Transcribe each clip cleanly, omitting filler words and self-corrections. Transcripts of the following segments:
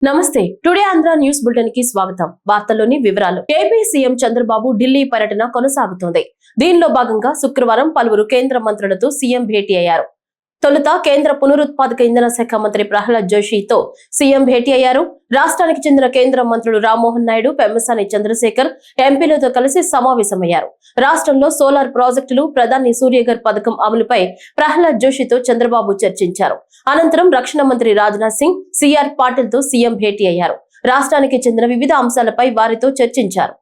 నమస్తే. Today Andhra news bulletin కి స్వాగతం. వార్తల్లోని వివరాలు. ఏపీ సీఎం చంద్రబాబు ఢిల్లీ పర్యటన కొనసాగుతోంది. దీనిలో భాగంగా శుక్రవారం పలువురు కేంద్ర మంత్రులతో సీఎం భేటీ అయ్యారు. తొలుత కేంద్ర పునరుత్పాదక ఇంధన శాఖ మంత్రి ప్రహ్లాద్ జోషితో సీఎం భేటీ అయ్యారు. రాష్ట్రానికి చెందిన కేంద్ర మంత్రులు రామ్మోహన్ నాయుడు, పెమ్మసాని చంద్రశేఖర్ ఎంపీలతో కలిసి సమావేశమయ్యారు. రాష్ట్రంలో సోలార్ ప్రాజెక్టులు, ప్రధాని సూర్యఘర్ పథకం అమలుపై ప్రహ్లాద్ జోషితో చంద్రబాబు చర్చించారు. అనంతరం రక్షణ మంత్రి రాజ్నాథ్ సింగ్, సిఆర్ పాటిల్ తో సీఎం భేటీ అయ్యారు. రాష్ట్రానికి చెందిన వివిధ అంశాలపై వారితో చర్చించారు.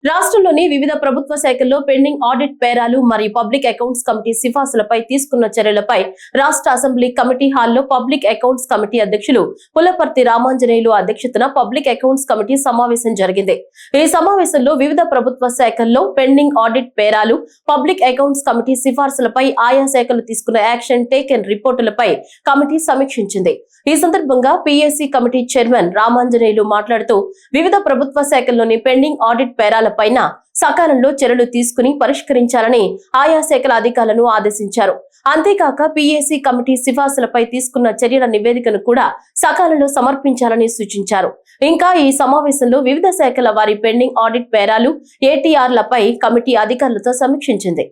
రాష్ట్రంలోని వివిధ ప్రభుత్వ శాఖల్లో పెండింగ్ ఆడిట్ పేరాలు మరియు పబ్లిక్ అకౌంట్స్ కమిటీ సిఫార్సులపై తీసుకున్న చర్యలపై రాష్ట్ర అసెంబ్లీ కమిటీ హాల్లో పబ్లిక్ అకౌంట్స్ కమిటీ అధ్యక్షులు పులపర్తి రామాంజనేయులు అధ్యక్షతన పబ్లిక్ అకౌంట్స్ కమిటీ సమావేశం జరిగింది. ఈ సమావేశంలో వివిధ ప్రభుత్వ శాఖల్లో పెండింగ్ ఆడిట్ పేరాలు, పబ్లిక్ అకౌంట్స్ కమిటీ సిఫార్సులపై ఆయా శాఖలు తీసుకున్న యాక్షన్ టేకెన్ రిపోర్టులపై కమిటీ సమీక్షించింది. ఈ సందర్భంగా పీఏసీ కమిటీ చైర్మన్ రామాంజనేయులు మాట్లాడుతూ వివిధ ప్రభుత్వ శాఖల్లోని పెండింగ్ ఆడిట్ పేరాలపైన సకాలంలో చర్యలు తీసుకుని పరిష్కరించాలని ఆయా శాఖల అధికారులను ఆదేశించారు. అంతేకాక పీఏసీ కమిటీ సిఫార్సులపై తీసుకున్న చర్యల నివేదికను కూడా సకాలంలో సమర్పించాలని సూచించారు. ఇంకా ఈ సమావేశంలో వివిధ శాఖల వారి పెండింగ్ ఆడిట్ పేరాలు, ఏటీఆర్లపై కమిటీ అధికారులతో సమీక్షించింది.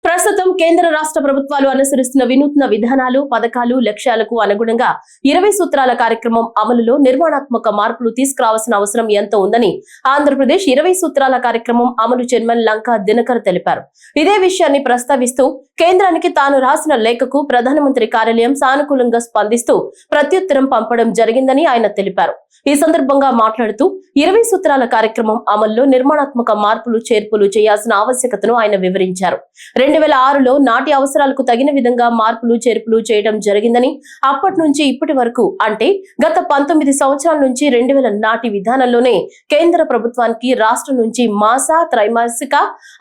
ప్రస్తుతం కేంద్ర రాష్ట్ర ప్రభుత్వాలు అనుసరిస్తున్న వినూత్న విధానాలు, పథకాలు, లక్ష్యాలకు అనుగుణంగా 20 సూత్రాల కార్యక్రమం అమలులో నిర్మాణాత్మక మార్పులు తీసుకురావాల్సిన అవసరం ఎంతో ఉందని ఆంధ్రప్రదేశ్ 20 సూత్రాల కార్యక్రమం అమలు చైర్మన్ లంకా దినకర్ తెలిపారు. ఇదే విషయాన్ని ప్రస్తావిస్తూ కేంద్రానికి తాను రాసిన లేఖకు ప్రధానమంత్రి కార్యాలయం సానుకూలంగా స్పందిస్తూ ప్రత్యుత్తరం పంపడం జరిగిందని ఆయన తెలిపారు. ఈ సందర్భంగా మాట్లాడుతూ 20 సూత్రాల కార్యక్రమం అమల్లో నిర్మాణాత్మక మార్పులు, చేర్పులు చేయాల్సిన ఆవశ్యకతను ఆయన వివరించారు. 2006లో నాటి అవసరాలకు తగిన విధంగా మార్పులు, చేర్పులు చేయడం జరిగిందని, అప్పటి నుంచి ఇప్పటి వరకు అంటే గత 19 సంవత్సరాల నుంచి 2000 నాటి విధానంలోనే కేంద్ర ప్రభుత్వానికి రాష్ట్రం నుంచి మాస, త్రైమాసిక,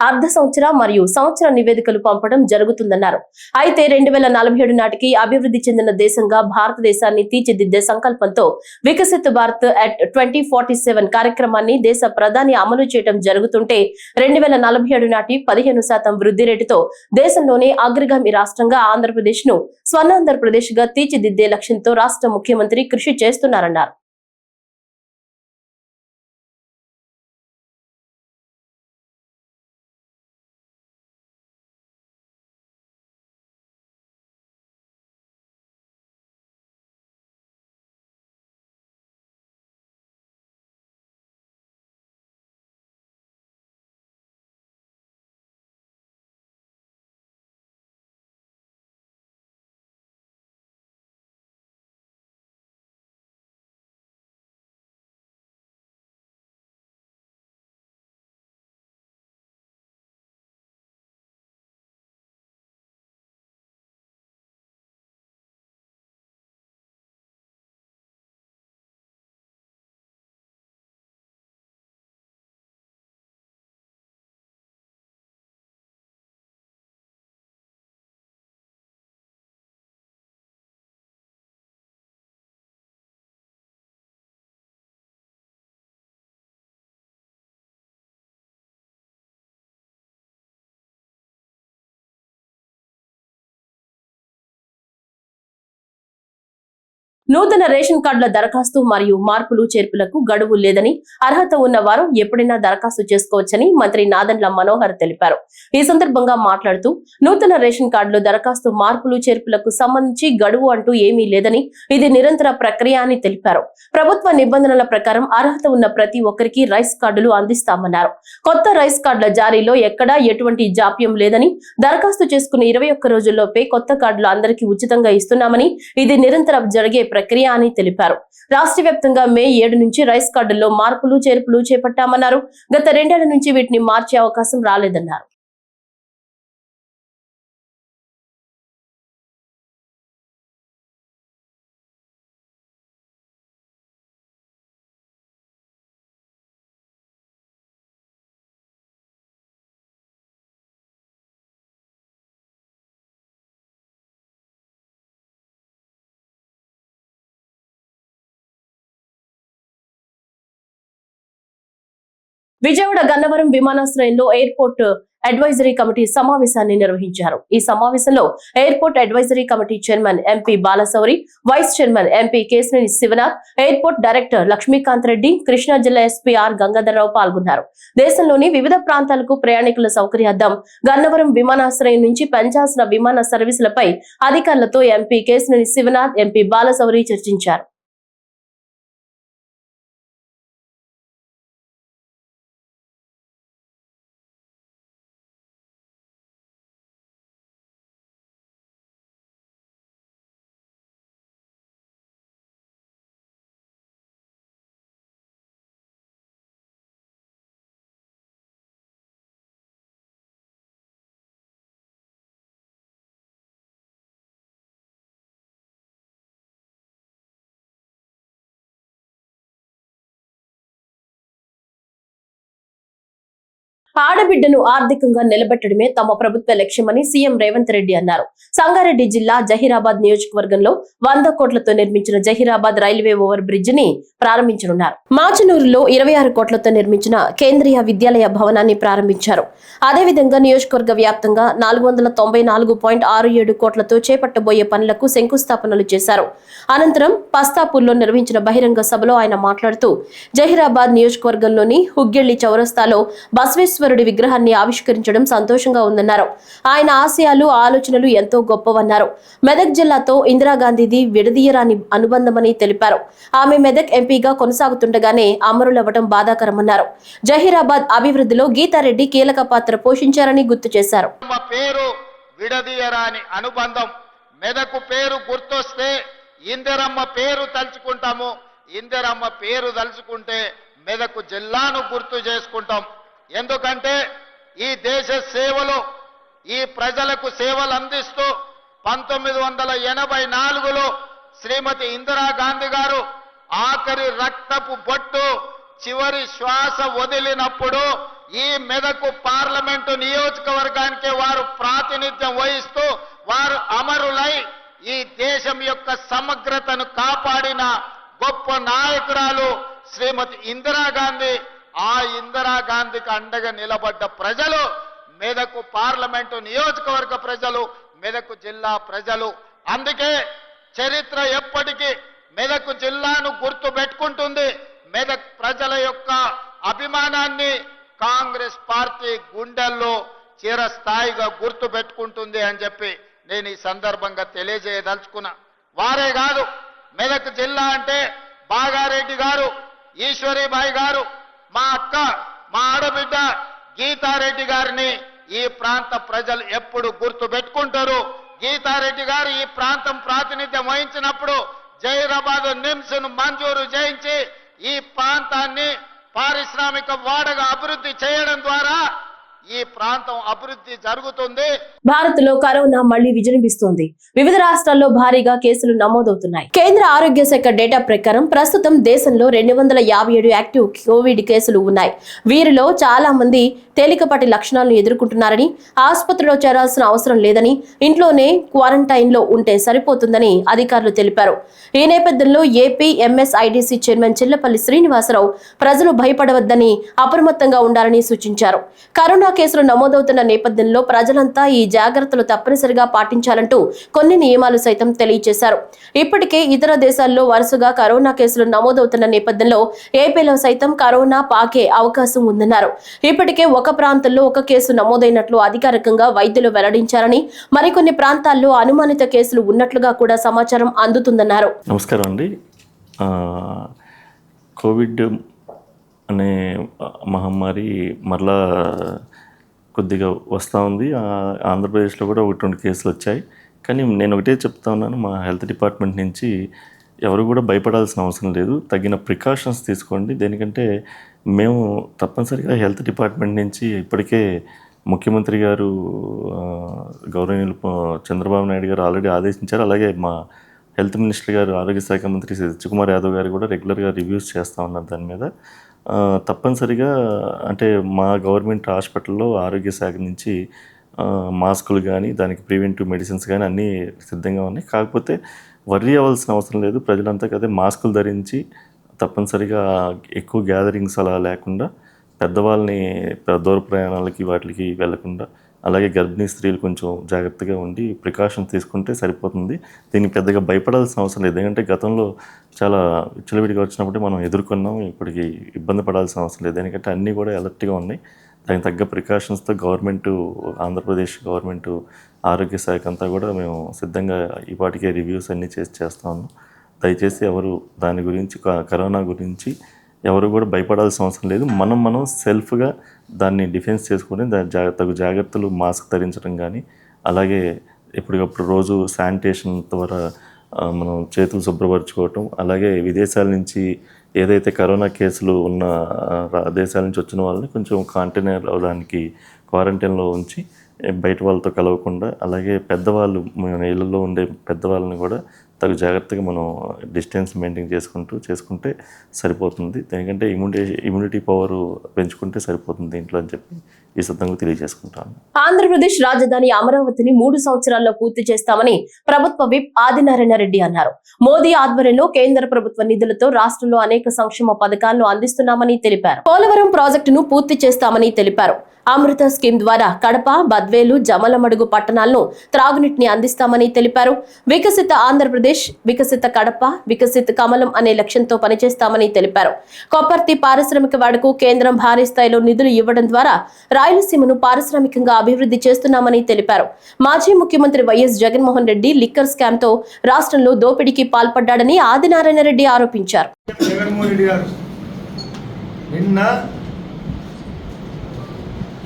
అర్ధ సంవత్సర మరియు సంవత్సర నివేదికలు పంపడం జరుగుతుందన్నారు. అయితే 2047 నాటికి అభివృద్ధి చెందిన దేశంగా భారతదేశాన్ని తీర్చిదిద్దే సంకల్పంతో వికసిత్ భారత్ అట్ 2047 కార్యక్రమాన్ని దేశ ప్రధాని అమలు చేయడం జరుగుతుంటే 2047 నాటి 15% వృద్ధి రేటుతో దేశంలోనే అగ్రగామి రాష్ట్రంగా ఆంధ్రప్రదేశ్ ను స్వర్ణాంధ్రప్రదేశ్ గా తీర్చిదిద్దే లక్ష్యంతో రాష్ట్ర ముఖ్యమంత్రి కృషి చేస్తున్నారన్నారు. నూతన రేషన్ కార్డుల దరఖాస్తు మరియు మార్పులు చేర్పులకు గడువు లేదని, అర్హత ఉన్న వారు ఎప్పుడైనా దరఖాస్తు చేసుకోవచ్చని మంత్రి నాదెండ్ల మనోహర్ తెలిపారు. ఈ సందర్భంగా మాట్లాడుతూ నూతన రేషన్ కార్డులో దరఖాస్తు మార్పులు చేర్పులకు సంబంధించి గడువు అంటూ ఏమీ లేదని, ఇది నిరంతర ప్రక్రియ అని తెలిపారు. ప్రభుత్వ నిబంధనల ప్రకారం అర్హత ఉన్న ప్రతి ఒక్కరికి రైస్ కార్డులు అందిస్తామన్నారు. కొత్త రైస్ కార్డుల జారీలో ఎక్కడా ఎటువంటి జాప్యం లేదని, దరఖాస్తు చేసుకున్న 21 రోజుల్లోపే కొత్త కార్డులు అందరికీ ఉచితంగా ఇస్తున్నామని, ఇది నిరంతరం జరిగే ప్రక్రియ అని తెలిపారు. రాష్ట్ర వ్యాప్తంగా మే 7 నుంచి రైస్ కార్డుల్లో మార్పులు చేర్పులు చేపట్టామన్నారు. గత 2 ఏళ్ల నుంచి వీటిని మార్చే అవకాశం రాలేదన్నారు. విజయవాడ గన్నవరం విమానాశ్రయంలో ఎయిర్పోర్ట్ అడ్వైజరీ కమిటీ సమావేశాన్ని నిర్వహించారు. ఈ సమావేశంలో airport advisory committee chairman MP Balashowry, vice chairman MP Kesineni Sivanath, airport director Lakshmikanth Reddy, Krishna జిల్లా ఎస్పీ ఆర్ గంగాధరరావు పాల్గొన్నారు. దేశంలోని వివిధ ప్రాంతాలకు ప్రయాణికుల సౌకర్యార్థం గన్నవరం విమానాశ్రయం నుంచి పెంచాల్సిన విమాన సర్వీసులపై అధికారులతో ఎంపీ కేశినేని శివనాథ్, ఎంపీ బాలశౌరి చర్చించారు. ఆడబిడ్డను ఆర్థికంగా నిలబెట్టడమే తమ ప్రభుత్వ లక్ష్యమని సీఎం రేవంత్ రెడ్డి అన్నారు. సంగారెడ్డి జిల్లా జహీరాబాద్ నియోజకవర్గంలో 100 కోట్లతో నిర్మించిన జహీరాబాద్ రైల్వే ఓవర్ బ్రిడ్జ్ ని ప్రారంభించనున్నారు. మాచనూరులో 26 కోట్లతో నిర్మించిన కేంద్రీయ విద్యాలయ భవనాన్ని ప్రారంభించారు. అదేవిధంగా నియోజకవర్గ వ్యాప్తంగా 494.67 కోట్లతో చేపట్టబోయే పనులకు శంకుస్థాపనలు చేశారు. అనంతరం పస్తాపూర్లో నిర్వహించిన బహిరంగ సభలో ఆయన మాట్లాడుతూ జహీరాబాద్ నియోజకవర్గంలోని హుగ్గెళ్లి చౌరస్తాలో బసవేశ్వరుడి విగ్రహాన్ని ఆవిష్కరించడం సంతోషంగా ఉందన్నారు. ఆయన ఆశయాలు, ఆలోచనలు ఎంతో గొప్పవన్నారు. మెదక్ జిల్లాతో ఇందిరాగాంధీది విడదీయరాని అనుబంధమని తెలిపారు. ఆమె మెదక్ ఎంపీగా కొనసాగుతుండగానే అమరులవ్వడం బాధాకరమన్నారు. జహీరాబాద్ అభివృద్ధిలో గీతారెడ్డి కీలక పాత్ర పోషించారని గుర్తు చేశారు. మెదకు పేరు గుర్తొస్తే ఇందిరమ్మ పేరు తలుచుకుంటాము. ఇందిరమ్మ పేరు తలుచుకుంటే మెదకు జిల్లాను గుర్తు చేసుకుంటాం. ఎందుకంటే ఈ దేశ సేవలో ఈ ప్రజలకు సేవలు అందిస్తూ 1984లో శ్రీమతి ఇందిరాగాంధీ గారు ఆఖరి రక్తపు బొట్టు చివరి శ్వాస వదిలినప్పుడు ఈ మెదకు పార్లమెంటు నియోజకవర్గానికి వారు ప్రాతినిధ్యం వహిస్తూ వారు అమరులై ఈ దేశం యొక్క సమగ్రతను కాపాడిన గొప్ప నాయకురాలు శ్రీమతి ఇందిరాగాంధీ. ఆ ఇందిరాగాంధీకి అండగా నిలబడ్డ ప్రజలు మెదకు పార్లమెంటు నియోజకవర్గ ప్రజలు, మెదకు జిల్లా ప్రజలు. అందుకే చరిత్ర ఎప్పటికీ మెదకు జిల్లాను గుర్తు పెట్టుకుంటుంది. మెదక్ ప్రజల యొక్క అభిమానాన్ని కాంగ్రెస్ పార్టీ గుండెల్లో చిరస్థాయిగా గుర్తు పెట్టుకుంటుంది అని చెప్పి నేను ఈ సందర్భంగా తెలియజేయదలుచుకున్నా. వారే కాదు, మెదక్ జిల్లా అంటే బాగారెడ్డి గారు, ఈశ్వరీబాయి గారు, మా అక్క, మా ఆడబిడ్డ గీతారెడ్డి గారిని ఈ ప్రాంత ప్రజలు ఎప్పుడు గుర్తు పెట్టుకుంటారు. గీతారెడ్డి గారు ఈ ప్రాంతం ప్రాతినిధ్యం వహించినప్పుడు జహీరాబాద్ నిమ్స్ ను మంజూరు చేయించి ఈ ప్రాంతాన్ని పారిశ్రామిక వాడగా అభివృద్ధి చేయడం ద్వారా ఈ ప్రాంతం అభివృద్ధి జరుగుతుంది. భారత్ లో కరోనా మళ్లీ విజృంభిస్తోంది. వివిధ రాష్ట్రాల్లో భారీగా కేసులు నమోదవుతున్నాయి. కేంద్ర ఆరోగ్య శాఖ డేటా ప్రకారం ప్రస్తుతం దేశంలో 257 యాక్టివ్ కోవిడ్ కేసులు ఉన్నాయి. వీరిలో చాలా మంది తేలికపాటి లక్షణాలను ఎదుర్కొంటున్నారని, ఆసుపత్రిలో చేరాల్సిన అవసరం లేదని, ఇంట్లోనే క్వారంటైన్ లో ఉంటే సరిపోతుందని అధికారులు తెలిపారు. ఈ నేపథ్యంలో AP MSIDC chairman Chillapalli Srinivasarao ప్రజలు భయపడవద్దని, అప్రమత్తంగా ఉండాలని సూచించారు. కరోనా కేసులు నమోదవుతున్న నేపథ్యంలో ప్రజలంతా ఈ జాగ్రత్తలు తప్పనిసరిగా పాటించాలంటూ కొన్ని నియమాలు సైతం తెలియజేశారు. ఇప్పటికే ఇతర దేశాల్లో వరుసగా కరోనా కేసులు నమోదవుతున్న నేపథ్యంలో ఏపీలో సైతం కరోనా పాకే అవకాశం ఉందన్నారు. ఇప్పటికే ఒక ప్రాంతంలో ఒక కేసు నమోదైనట్లు అధికారికంగా వైద్యులు వెల్లడించారని, మరికొన్ని ప్రాంతాల్లో అనుమానిత కేసులు ఉన్నట్లుగా కూడా సమాచారం అందుతుందన్నారు. నమస్కారం అండి. కోవిడ్ అనే మహమ్మారి మరలా కొద్దిగా వస్తూ ఉంది. ఆంధ్రప్రదేశ్లో కూడా 1-2 కేసులు వచ్చాయి. కానీ నేను ఒకటే చెప్తా ఉన్నాను, మా హెల్త్ డిపార్ట్మెంట్ నుంచి ఎవరు కూడా భయపడాల్సిన అవసరం లేదు. తగిన ప్రికాషన్స్ తీసుకోండి. దేనికంటే మేము తప్పనిసరిగా హెల్త్ డిపార్ట్మెంట్ నుంచి ఇప్పటికే ముఖ్యమంత్రి గారు గౌరవనీయులు చంద్రబాబు నాయుడు గారు ఆల్రెడీ ఆదేశించారు. అలాగే మా హెల్త్ మినిస్టర్ గారు, ఆరోగ్య శాఖ మంత్రి సత్యకుమార్ యాదవ్ గారు కూడా రెగ్యులర్గా రివ్యూస్ చేస్తూ ఉన్నారు దాని మీద. తప్పనిసరిగా అంటే మా గవర్నమెంట్ హాస్పిటల్లో ఆరోగ్య శాఖ నుంచి మాస్కులు కానీ, దానికి ప్రివెంటివ్ మెడిసిన్స్ కానీ అన్నీ సిద్ధంగా ఉన్నాయి. కాకపోతే వర్రీ అవ్వాల్సిన అవసరం లేదు. ప్రజలంతా కదా మాస్కులు ధరించి తప్పనిసరిగా ఎక్కువ గ్యాదరింగ్స్ అలా లేకుండా, పెద్దవాళ్ళని దూర ప్రయాణాలకి వాటికి వెళ్లకుండా, అలాగే గర్భిణీ స్త్రీలు కొంచెం జాగ్రత్తగా ఉండి ప్రికాషన్ తీసుకుంటే సరిపోతుంది. దీనికి పెద్దగా భయపడాల్సిన అవసరం లేదు. ఎందుకంటే గతంలో చాలా విచ్చలవిడిగా వచ్చినప్పుడు మనం ఎదుర్కొన్నాం. ఇప్పటికి ఇబ్బంది పడాల్సిన అవసరం లేదు. ఎందుకంటే అన్నీ కూడా అలర్ట్గా ఉన్నాయి. దానికి తగ్గ ప్రికాషన్స్తో ఆంధ్రప్రదేశ్ గవర్నమెంట్ ఆరోగ్య శాఖ అంతా కూడా మేము సిద్ధంగా ఇప్పటికే రివ్యూస్ అన్నీ చేస్తూ ఉన్నాం. దయచేసి ఎవరు దాని గురించి, కరోనా గురించి ఎవరు కూడా భయపడాల్సిన అవసరం లేదు. మనం సెల్ఫ్గా దాన్ని డిఫెన్స్ చేసుకొని తగు జాగ్రత్తలు, మాస్క్ ధరించడం కానీ, అలాగే ఎప్పటికప్పుడు రోజు శానిటేషన్ ద్వారా మనం చేతులు శుభ్రపరచుకోవటం, అలాగే విదేశాల నుంచి ఏదైతే కరోనా కేసులు ఉన్న దేశాల నుంచి వచ్చిన వాళ్ళని కొంచెం కాంటైనర్ అవడానికి క్వారంటైన్లో ఉంచి బయట వాళ్ళతో కలవకుండా, అలాగే పెద్దవాళ్ళు మన ఇళ్ళల్లో ఉండే పెద్దవాళ్ళని కూడా తగు జాగ్రత్తగా మనం డిస్టెన్స్ మెయింటైన్ చేసుకుంటే సరిపోతుంది. ఎందుకంటే ఇమ్యూనిటీ పవర్ పెంచుకుంటే సరిపోతుంది దీంట్లో అని చెప్పి ఈ సందర్భంగా తెలియజేసుకుంటాను. ఆంధ్రప్రదేశ్ రాజధాని అమరావతిని 3 సంవత్సరాల్లో పూర్తి చేస్తామని ప్రభుత్వ విప్ ఆదినారాయణ రెడ్డి అన్నారు. మోదీ ఆధ్వర్యంలో కేంద్ర ప్రభుత్వ నిధులతో రాష్ట్రంలో అనేక సంక్షేమ పథకాలను అందిస్తున్నామని తెలిపారు. పోలవరం ప్రాజెక్టును పూర్తి చేస్తామని తెలిపారు. అమృత స్కీమ్ ద్వారా కడప, బద్వేలు, జమలమడుగు పట్టణాలను త్రాగునీటిని అందిస్తామని తెలిపారు. వికసిత ఆంధ్రప్రదేశ్, వికసిత కడప, వికసిత కమలం అనే లక్ష్యంతో పనిచేస్తామని తెలిపారు. కొప్పర్తి పారిశ్రామిక వాడకు కేంద్రం భారీ స్థాయిలో నిధులు ఇవ్వడం ద్వారా రాయలసీమను పారిశ్రామికంగా అభివృద్ధి చేస్తున్నామని తెలిపారు. మాజీ ముఖ్యమంత్రి YS Jaganmohan Reddy liquor scam తో రాష్ట్రంలో దోపిడీకి పాల్పడ్డాడని ఆదినారాయణ రెడ్డి ఆరోపించారు.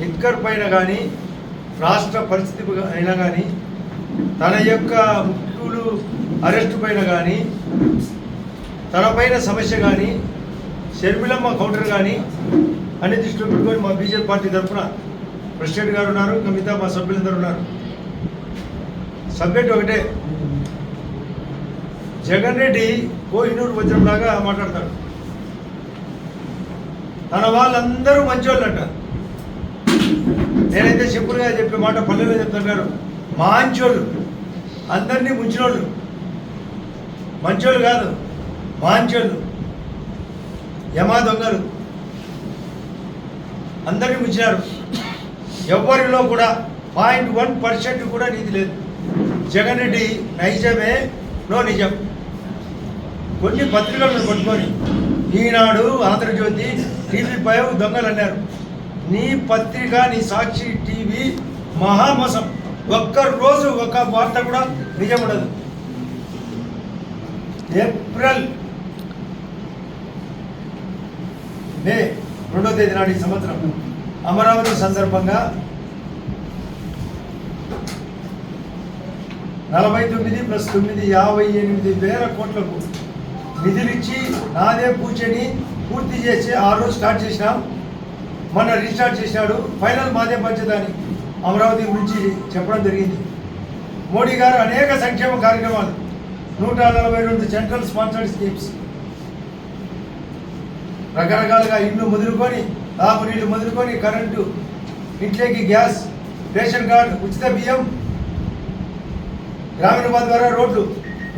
లిక్కర్ పైన కానీ, రాష్ట్ర పరిస్థితి అయినా కానీ, తన యొక్క ముఖ్యులు అరెస్టు పైన కానీ, తన పైన సమస్య కానీ, షర్మిలమ్మ కౌంటర్ కానీ అన్ని దృష్టిలో పెట్టుకొని మా బీజేపీ పార్టీ తరఫున ప్రెసిడెంట్ గారు ఉన్నారు, మిగతా మా సభ్యులందరూ ఉన్నారు. సబ్జెక్ట్ ఒకటే, జగన్ రెడ్డి కోహినూరు వజ్రంలాగా మాట్లాడతాడు. తన వాళ్ళందరూ మంచోళ్ళంట. నేనైతే సింపుల్గా చెప్పే మాట పల్లెలో చెప్తున్నారు, మాంచోళ్ళు, అందరినీ ముంచినోళ్ళు. మంచోళ్ళు కాదు, మాంచోళ్ళు, యమా దొంగలు, అందరినీ ముంచినారు. ఎవరిలో కూడా 0.1% కూడా నీతి లేదు. జగన్ రెడ్డి నైజమే నిజం. కొన్ని పత్రికలను పట్టుకొని ఈనాడు, ఆంధ్రజ్యోతి, TV5 దొంగలు అన్నారు. నీ పత్రిక, నీ సాక్షి టీవీ మహామోసం. ఒక్కరోజు ఒక వార్త కూడా నిజం ఉండదు. ఏప్రిల్, మే 2వ తేదీ నాడు ఈ సంవత్సరం అమరావతి సందర్భంగా 49 + 9 58,000 కోట్లకు నిధులిచ్చి నాదే పూచని పూర్తి చేసి ఆ రోజు స్టార్ట్ చేసినాం. మొన్న రీస్టార్ట్ చేసినాడు. ఫైనల్ మాదే బాధ్యత అని అమరావతి గురించి చెప్పడం జరిగింది. మోడీ గారు అనేక సంక్షేమ కార్యక్రమాలు, 142 సెంట్రల్ స్పాన్సర్డ్ స్కీమ్స్, రకరకాలుగా ఇల్లు మొదలుకొని, తాగునీళ్ళు మొదలుకొని, కరెంటు, ఇంట్లోకి గ్యాస్, రేషన్ కార్డు, ఉచిత బియ్యం, గ్రామీణ ఉపాధి ద్వారా రోడ్లు,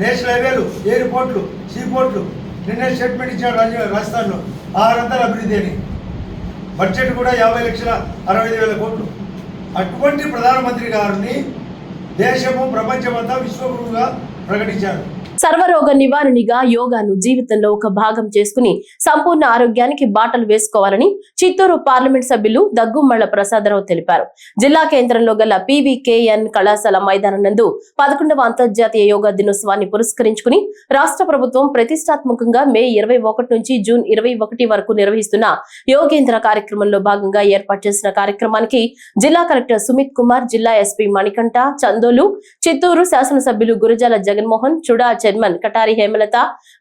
నేషనల్ హైవేలు, ఎయిర్పోర్ట్లు, సీపోర్ట్లు. నిన్నే స్టేట్మెంట్ ఇచ్చాడు రాజస్థాన్లో 600 అభివృద్ధి అని. బడ్జెట్ కూడా 50,65,000 కోట్లు. అటువంటి ప్రధానమంత్రి గారిని దేశము ప్రపంచమంతా విశ్వగురువుగా ప్రకటించారు. సర్వరోగ నివారణిగా యోగాను జీవితంలో ఒక భాగం చేసుకుని సంపూర్ణ ఆరోగ్యానికి బాటలు వేసుకోవాలని చిత్తూరు పార్లమెంట్ సభ్యులు దగ్గుమళ్ల ప్రసాదరావు తెలిపారు. జిల్లా కేంద్రంలో గల పీవీకేఎన్ కళాశాల మైదానం నందు 11వ అంతర్జాతీయ యోగా దినోత్సవాన్ని పురస్కరించుకుని రాష్ట్ర ప్రభుత్వం ప్రతిష్టాత్మకంగా మే 21 నుంచి జూన్ 21 వరకు నిర్వహిస్తున్న యోగేంద్ర కార్యక్రమంలో భాగంగా ఏర్పాటు చేసిన కార్యక్రమానికి జిల్లా కలెక్టర్ సుమిత్ కుమార్, జిల్లా ఎస్పీ మణికంఠ, చందోలు, చిత్తూరు శాసనసభ్యులు Gurajala Jaganmohan, Chuda chairman Katari Hemalatha,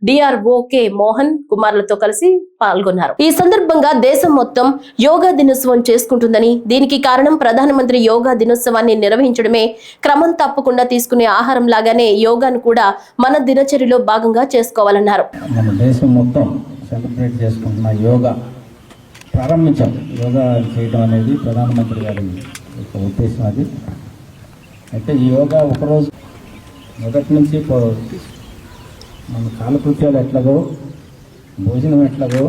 DRO K Mohan కుమార్లతో కలిసి పాల్గొన్నారు. ఈ సందర్భంగా దేశం మొత్తం యోగా దినోత్సవం చేసుకుంటుందని, దీనికి కారణం ప్రధానమంత్రి యోగా దినోత్సవాన్ని నిర్వహించడమే. క్రమం తప్పకుండా తీసుకునే ఆహారం లాగానే యోగాను కూడా మన దినచర్యలో భాగంగా చేసుకోవాలన్నారు. మన దేశం మొత్తం సెలబ్రేట్ చేసుకుంటున్న యోగా ప్రారంభించాం. యోగా చేయడం అనేది ప్రధానమంత్రి గారి ఉద్దేశం. అది అయితే ఈ యోగా ఒకరోజు మొదటి నుంచి మన కాలకృత్యాలు ఎట్లాగో, భోజనం ఎట్లాగో,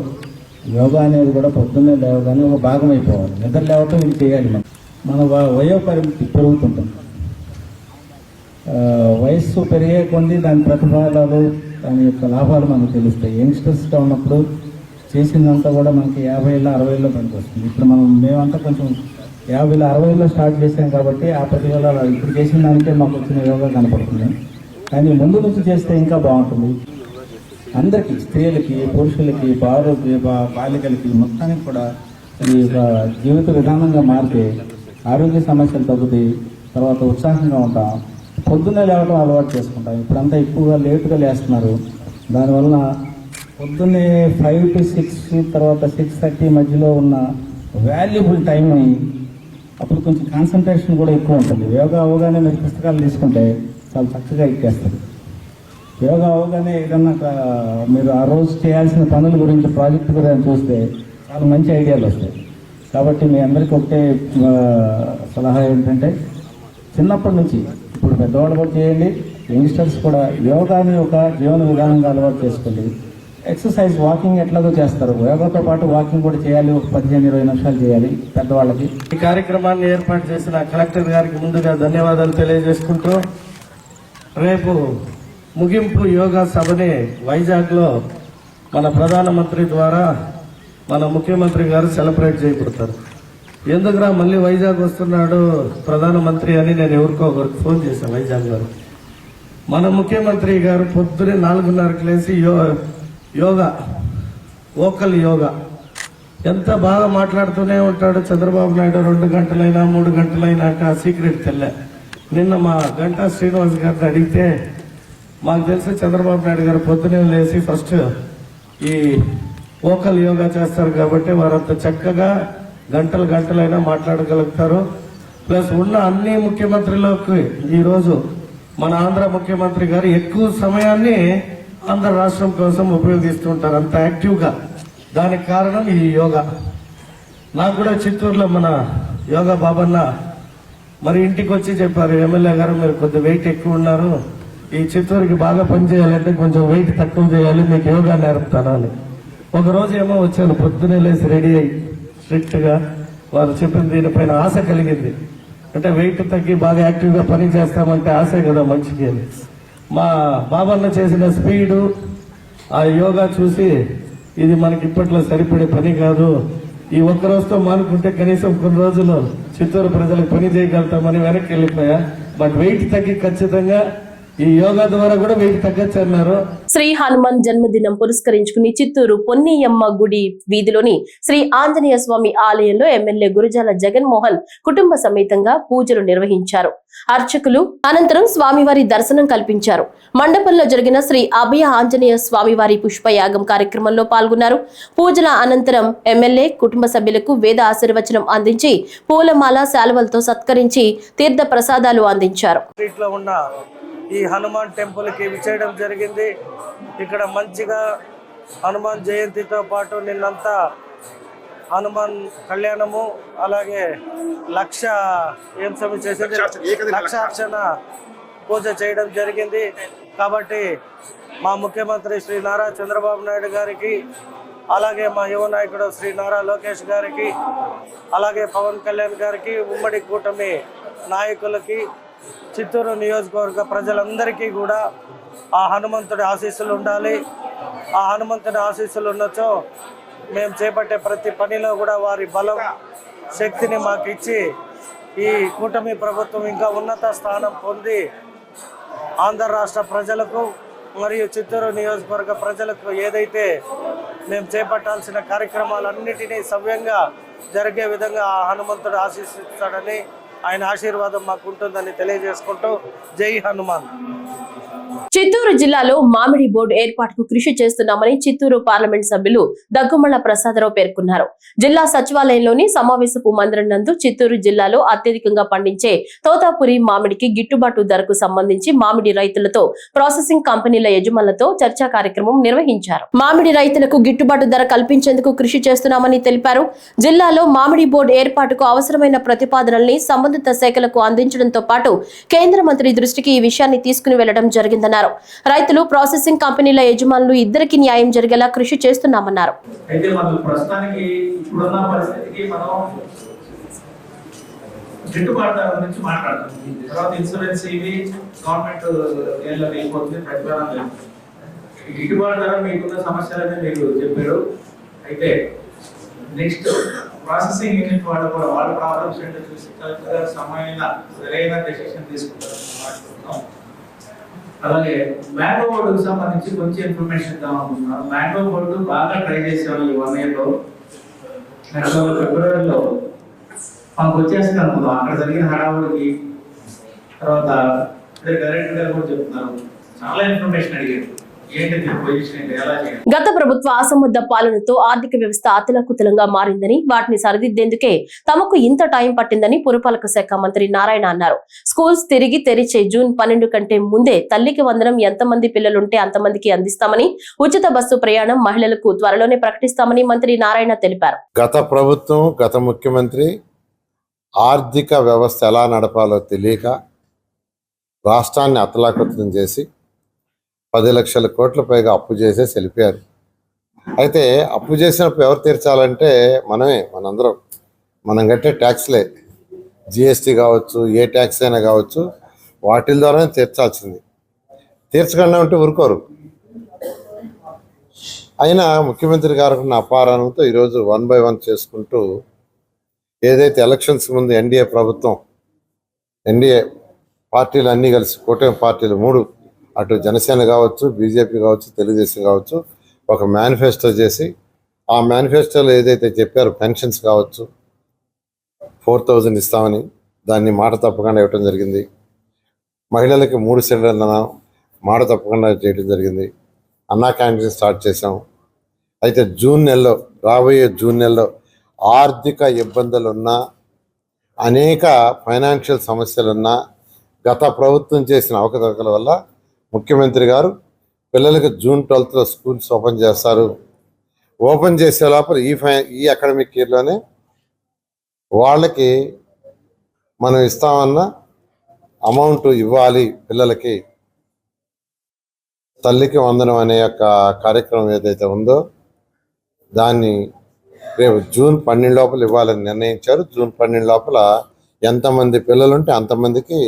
యోగా అనేది కూడా పొద్దున్నే లేవగానే ఒక భాగం అయిపోవాలి. నిద్ర లేవటం ఇది చేయాలి. మన వయో పరిమితి పెరుగుతుంటాం. వయస్సు పెరిగే కొద్దీ దాని ప్రతిఫలాలు, దాని యొక్క లాభాలు మనకు తెలుస్తాయి. యంగ్స్టర్స్గా ఉన్నప్పుడు చేసిందంతా కూడా మనకి 50 60 పనికి వస్తుంది. ఇప్పుడు మేమంతా కొంచెం 50 60 స్టార్ట్ చేసాం కాబట్టి ఆ ప్రతిఫలాలు ఇప్పుడు చేసిన దానికే మాకు వచ్చిన యోగా కనపడుతుంది. కానీ ముందు నుంచి చేస్తే ఇంకా బాగుంటుంది. అందరికీ, స్త్రీలకి, పురుషులకి, బాలికలకి మొత్తానికి కూడా ఈ జీవిత విధానంగా మారితే ఆరోగ్య సమస్యలు తగ్గుతాయి. తర్వాత ఉత్సాహంగా ఉంటాం. పొద్దున్నే లేవడం అలవాటు చేసుకుంటాం. ఇప్పుడంతా ఎక్కువగా లేటుగా లేస్తున్నారు. దానివల్ల పొద్దున్నే 5 to 6 తర్వాత 6:30 మధ్యలో ఉన్న వాల్యుబుల్ టైంని అప్పుడు కొంచెం కాన్సన్ట్రేషన్ కూడా ఎక్కువ ఉంటుంది. యోగా అవగానే మీరు పుస్తకాలు తీసుకుంటే చాలా చక్కగా ఎక్కేస్తారు. యోగా అవగానే ఏదన్నా మీరు ఆ రోజు చేయాల్సిన పనుల గురించి, ప్రాజెక్ట్ గురించి చూస్తే చాలా మంచి ఐడియాలు వస్తాయి. కాబట్టి మీ అందరికీ ఒకటే సలహా ఏంటంటే చిన్నప్పటి నుంచి, ఇప్పుడు పెద్దవాళ్ళు కూడా చేయండి, యంగ్స్టర్స్ కూడా యోగాని ఒక జీవన విధానంగా అలవాటు చేసుకోండి. ఎక్సర్సైజ్, వాకింగ్ ఎట్లాగో చేస్తారు, యోగాతో పాటు వాకింగ్ కూడా చేయాలి. ఒక 15-20 నిమిషాలు చేయాలి పెద్దవాళ్ళకి. ఈ కార్యక్రమాన్ని ఏర్పాటు చేసిన కలెక్టర్ గారికి ముందుగా ధన్యవాదాలు తెలియజేసుకుంటూ, రేపు ముగింపు యోగా సభని వైజాగ్లో మన ప్రధానమంత్రి ద్వారా మన ముఖ్యమంత్రి గారు సెలబ్రేట్ చేయబడతారు. ఎందుకురా మళ్ళీ వైజాగ్ వస్తున్నాడు ప్రధానమంత్రి అని నేను ఎవరికో ఒకరికి ఫోన్ చేశాను. వైజాగ్ గారు, మన ముఖ్యమంత్రి గారు పొద్దునే 4:30కి లేచి యోగా, వోకల్ యోగా ఎంత బాగా మాట్లాడుతూనే ఉంటాడు. చంద్రబాబు నాయుడు 2 గంటలైనా 3 గంటలైనాక సీక్రెట్ తెల్ల. నిన్న మా గంటా శ్రీనివాస్ గారిని అడిగితే మాకు తెలిసి చంద్రబాబు నాయుడు గారు పొద్దునే లేచి ఫస్ట్ ఈ వోకల్ యోగా చేస్తారు కాబట్టి వారంత చక్కగా గంటలైనా మాట్లాడగలుగుతారు. ప్లస్ ఉన్న అన్ని ముఖ్యమంత్రులకు ఈరోజు మన ఆంధ్ర ముఖ్యమంత్రి గారు ఎక్కువ సమయాన్ని ఆంధ్ర రాష్ట్రం కోసం ఉపయోగిస్తుంటారు, అంత యాక్టివ్గా. దానికి కారణం ఈ యోగా. నాకు కూడా చిత్తూరులో మన యోగా బాబన్న మరి ఇంటికి వచ్చి చెప్పారు, ఎమ్మెల్యే గారు మీరు కొద్ది వెయిట్ ఎక్కువ ఉన్నారు, ఈ చిత్తూరుకి బాగా పనిచేయాలంటే కొంచెం వెయిట్ తక్కువ చేయాలి, మీకు యోగా నేర్పుతాను అని. ఒకరోజు ఏమో వచ్చాను, పొద్దునే లేసి రెడీ అయ్యి స్ట్రిక్ట్గా వారు చెప్పిన దీనిపైన ఆశ కలిగింది. అంటే వెయిట్ తగ్గి బాగా యాక్టివ్గా పని చేస్తామంటే ఆశే కదా మనిషికి. మా బాబన్న చేసిన స్పీడు, ఆ యోగా చూసి ఇది మనకి ఇప్పట్లో సరిపడే పని కాదు, ఈ ఒక్క రోజుతో మానుకుంటే కనీసం కొన్ని రోజులు చిత్తూరు ప్రజలకు పని చేయగలుగుతామని వెనక్కి వెళ్ళిపోయా. బట్ వెయిట్ తగ్గి ఖచ్చితంగా ఈ యోగా ద్వారా కూడా వెయిట్ తగ్గచ్చు అన్నారు. శ్రీ హనుమాన్ జన్మదినం పురస్కరించుకుని చిత్తూరు పొన్నియమ్మ గుడి వీధిలోని శ్రీ ఆంజనేయ స్వామి ఆలయంలో ఎమ్మెల్యే గురజాల జగన్మోహన్ కుటుంబ సమేతంగా పూజలు నిర్వహించారు. అర్చకులు అనంతరం స్వామివారి దర్శనం కల్పించారు. మండపంలో జరిగిన శ్రీ అభయ ఆంజనేయ స్వామివారి పుష్పయాగం కార్యక్రమంలో పాల్గొన్నారు. పూజల అనంతరం ఎమ్మెల్యే కుటుంబ సభ్యులకు వేద ఆశీర్వచనం అందించి పూలమాల శాలువలతో సత్కరించి తీర్థ ప్రసాదాలు అందించారు. ఈ హనుమాన్ టెంపుల్ కి విచ్చేయడం జరిగింది. ఇక్కడ మంచిగా హనుమాన్ జయంతితో పాటు నిన్నంతా హనుమాన్ కళ్యాణము, అలాగే లక్షార్చన పూజ చేయడం జరిగింది. కాబట్టి మా ముఖ్యమంత్రి శ్రీ నారా చంద్రబాబు నాయుడు గారికి అలాగే మా యువ నాయకుడు శ్రీ నారా లోకేష్ గారికి, అలాగే పవన్ కళ్యాణ్ గారికి, ఉమ్మడి కూటమి నాయకులకి, చిత్తూరు నియోజకవర్గ ప్రజలందరికీ కూడా ఆ హనుమంతుడి ఆశీస్సులు ఉండాలి. ఆ హనుమంతుడి ఆశీస్సులు ఉన్నచో మేము చేపట్టే ప్రతి పనిలో కూడా వారి బలం, శక్తిని మాకు ఇచ్చి ఈ కూటమి ప్రభుత్వం ఇంకా ఉన్నత స్థానం పొంది ఆంధ్ర రాష్ట్ర ప్రజలకు మరియు చిత్తూరు నియోజకవర్గ ప్రజలకు ఏదైతే మేము చేపట్టాల్సిన కార్యక్రమాలన్నిటినీ సవ్యంగా జరిగే విధంగా ఆ హనుమంతుడు ఆశీస్సిస్తాడని, ఆయన ఆశీర్వాదం మాకు ఉంటుందని తెలియజేసుకుంటూ జై హనుమాన్. చిత్తూరు జిల్లాలో మామిడి బోర్డు ఏర్పాటుకు కృషి చేస్తున్నామని చిత్తూరు పార్లమెంట్ సభ్యులు దగ్గుమళ్ల ప్రసాదరావు పేర్కొన్నారు. జిల్లా సచివాలయంలోని సమావేశపు మందిరం నందు చిత్తూరు జిల్లాలో అత్యధికంగా పండించే తోతాపురి మామిడికి గిట్టుబాటు ధరకు సంబంధించి మామిడి రైతులతో, ప్రాసెసింగ్ కంపెనీల యజమానులతో చర్చా కార్యక్రమం నిర్వహించారు. మామిడి రైతులకు గిట్టుబాటు ధర కల్పించేందుకు కృషి చేస్తున్నామని తెలిపారు. జిల్లాలో మామిడి బోర్డు ఏర్పాటుకు అవసరమైన ప్రతిపాదనల్ని సంబంధిత శాఖలకు అందించడంతో పాటు కేంద్ర మంత్రి దృష్టికి ఈ విషయాన్ని తీసుకుని వెళ్లడం జరిగిందన్నారు. రైతులు, ప్రాసెసింగ్ కంపెనీల యజమానులు ఇద్దరికి న్యాయం జరిగేలా కృషి చేస్తున్నామన్నారు. అయితే మనం ప్రస్తుతానికి ఇప్పుడున్న పరిస్థితికి మనం గిట్టుబాటు ధర గురించి మాట్లాడతాం. తర్వాత ఇన్సూరెన్స్ ఇవి గవర్నమెంట్ ఏళ్ళలో వెళ్ళిపోతుంది, ప్రతిపాదన లేదు. గిట్టుబాటు ధర మీకున్న సమస్యలనే మీరు చెప్పారు. అయితే నెక్స్ట్ ప్రాసెసింగ్ యూనిట్ వాళ్ళు కూడా వాళ్ళ ప్రాబ్లమ్స్ ఏంటో చూసి కరెక్ట్గా సరైన డెసిషన్ తీసుకుంటారు. అలాగే మ్యాంగో బోర్డుకు సంబంధించి కొంచెం ఇన్ఫర్మేషన్ ఇద్దాం అనుకుంటున్నాను. మ్యాంగో బోర్డు బాగా ట్రై చేసాము ఈ 1 year లో. ఫిబ్రవరిలో మాకు వచ్చేసింది అనుకుందాం. అక్కడ జరిగిన హడావుడికి తర్వాత డైరెక్టర్ గారు కూడా చెప్తున్నారు, చాలా ఇన్ఫర్మేషన్ అడిగారు. గత ప్రభుత్వ అసమర్థ పాలనతో ఆర్థిక వ్యవస్థ అతలాకుతలంగా మారిందని, వాటిని సరిదిద్దేందుకే తమకు ఇంత టైం పట్టిందని పురపాలక శాఖ మంత్రి నారాయణ అన్నారు. స్కూల్స్ తిరిగి తెరిచే జూన్ 12 కంటే ముందే తల్లికి వందనం ఎంతమంది పిల్లలుంటే అంతమందికి అందిస్తామని, ఉచిత బస్సు ప్రయాణం మహిళలకు త్వరలోనే ప్రకటిస్తామని మంత్రి నారాయణ తెలిపారు. గత ప్రభుత్వం, గత ముఖ్యమంత్రి ఆర్థిక వ్యవస్థ ఎలా నడపాలో తెలియక రాష్ట్రాన్ని అతలాకుతలం చేసి 10 లక్షల కోట్ల పైగా అప్పు చేసేసి వెళ్ళిపోయారు. అయితే అప్పు చేసినప్పుడు ఎవరు తీర్చాలంటే మనందరం మనం కట్టే ట్యాక్స్లే, జిఎస్టీ కావచ్చు, ఏ ట్యాక్స్ అయినా కావచ్చు, వాటి ద్వారానే తీర్చాల్సింది. తీర్చకుండా ఉంటే ఊరుకోరు. అయినా ముఖ్యమంత్రి గారు ఉన్న అపారానంతో ఈరోజు 1 by 1 చేసుకుంటూ ఏదైతే ఎలక్షన్స్ ముందు ఎన్డీఏ ప్రభుత్వం, ఎన్డీఏ పార్టీలు అన్నీ కలిసి, కూటమి పార్టీలు 3, అటు జనసేన కావచ్చు, బీజేపీ కావచ్చు, తెలుగుదేశం కావచ్చు, ఒక మేనిఫెస్టో చేసి ఆ మేనిఫెస్టోలో ఏదైతే చెప్పారో పెన్షన్స్ కావచ్చు 4000 ఇస్తామని దాన్ని మాట తప్పకుండా ఇవ్వటం జరిగింది. మహిళలకి 3 సిలిండర్లను మాట తప్పకుండా చేయడం జరిగింది. అన్నా క్యాంటీన్ స్టార్ట్ చేసాం. అయితే రాబోయే జూన్ నెలలో ఆర్థిక ఇబ్బందులున్నా, అనేక ఫైనాన్షియల్ సమస్యలున్నా, గత ప్రభుత్వం చేసిన అవకతవకల వల్ల ముఖ్యమంత్రి గారు పిల్లలకి జూన్ 12th స్కూల్స్ ఓపెన్ చేస్తారు. ఓపెన్ చేసే లోపల ఈ అకాడమిక్ ఇయర్లోనే వాళ్ళకి మనం ఇస్తామన్న అమౌంట్ ఇవ్వాలి. పిల్లలకి తల్లికి వందనం అనే యొక్క కార్యక్రమం ఏదైతే ఉందో దాన్ని రేపు జూన్ 12 లోపల ఇవ్వాలని నిర్ణయించారు. జూన్ 12 లోపల ఎంతమంది పిల్లలుంటే అంతమందికి